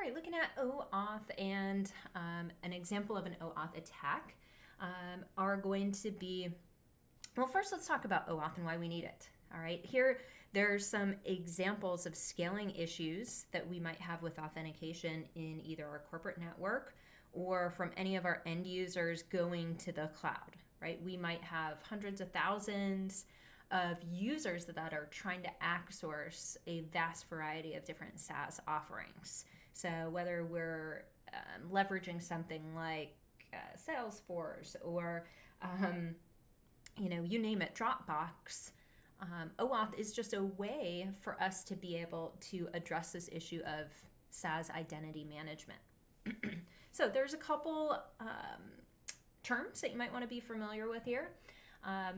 right, looking at OAuth and an example of an OAuth attack are going to be, well, first let's talk about OAuth and why we need it. All right, here there's some examples of scaling issues that we might have with authentication in either our corporate network or from any of our end users going to the cloud, right? We might have hundreds of thousands of users that are trying to outsource a vast variety of different SaaS offerings. So whether we're leveraging something like Salesforce or, you name it, Dropbox, OAuth is just a way for us to be able to address this issue of SaaS identity management. So there's a couple terms that you might want to be familiar with here.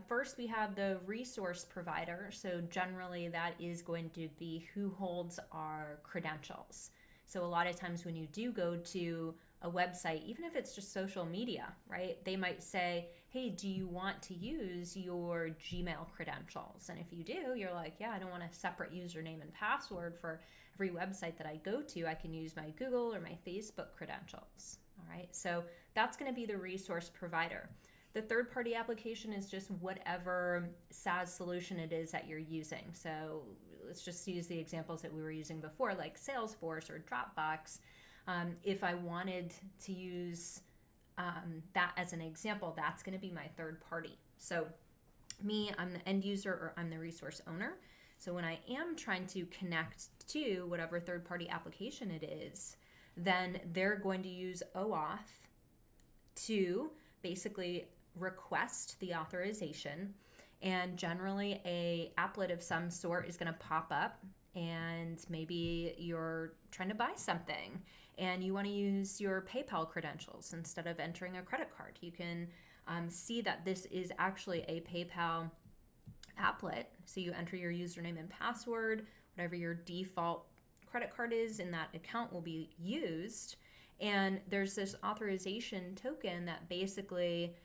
First, we have the resource provider. So generally that is going to be who holds our credentials. So a lot of times when you do go to a website, even if it's just social media, right, they might say, hey, do you want to use your Gmail credentials? And if you do, you're like, yeah, I don't want a separate username and password for every website that I go to. I can use my Google or my Facebook credentials. All right, so that's going to be the resource provider. The third-party application is just whatever SaaS solution it is that you're using. So let's just use the examples that we were using before, like Salesforce or Dropbox. If I wanted to use that as an example, that's going to be my third party. So me, I'm the end user or I'm the resource owner. So when I am trying to connect to whatever third-party application it is, then they're going to use OAuth to basically request the authorization, and generally a applet of some sort is going to pop up, and maybe you're trying to buy something and you want to use your PayPal credentials instead of entering a credit card. You can see that this is actually a PayPal applet. So you enter your username and password, whatever your default credit card is in that account will be used. And there's this authorization token that basically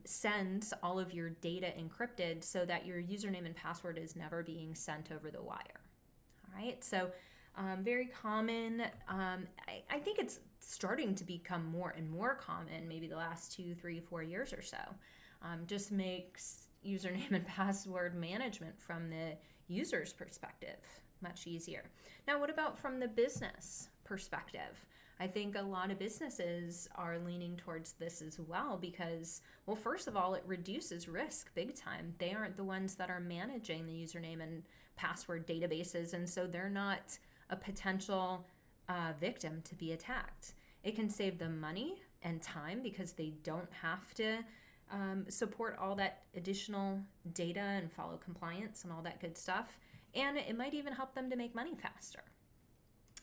sends all of your data encrypted so that your username and password is never being sent over the wire. All right, so very common. I think it's starting to become more and more common, maybe the last 2, 3, 4 years or so. Just makes username and password management from the user's perspective much easier. Now, what about from the business perspective? I think a lot of businesses are leaning towards this as well because, well, first of all, it reduces risk big time. They aren't the ones that are managing the username and password databases, and so they're not a potential victim to be attacked. It can save them money and time because they don't have to support all that additional data and follow compliance and all that good stuff. And it might even help them to make money faster.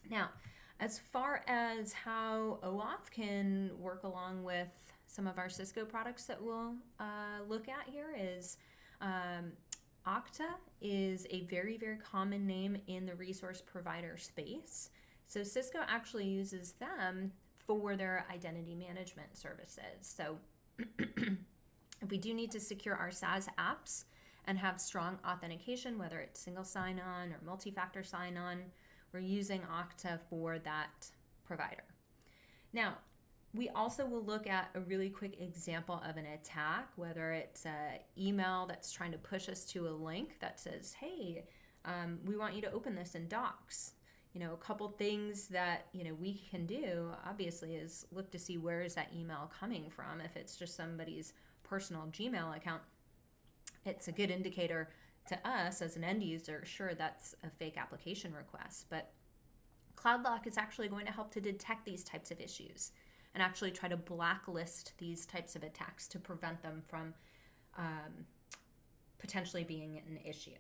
Now, as far as how OAuth can work along with some of our Cisco products that we'll look at here is Okta is a very, very common name in the resource provider space. So Cisco actually uses them for their identity management services. So if we do need to secure our SaaS apps and have strong authentication, whether it's single sign-on or multi-factor sign-on, we're using Okta for that provider. Now, we also will look at a really quick example of an attack, whether it's an email that's trying to push us to a link that says, hey, we want you to open this in Docs. A couple things that, we can do, obviously, is look to see where is that email coming from. If it's just somebody's personal Gmail account, it's a good indicator to us as an end user. Sure, that's a fake application request, but CloudLock is actually going to help to detect these types of issues and actually try to blacklist these types of attacks to prevent them from potentially being an issue.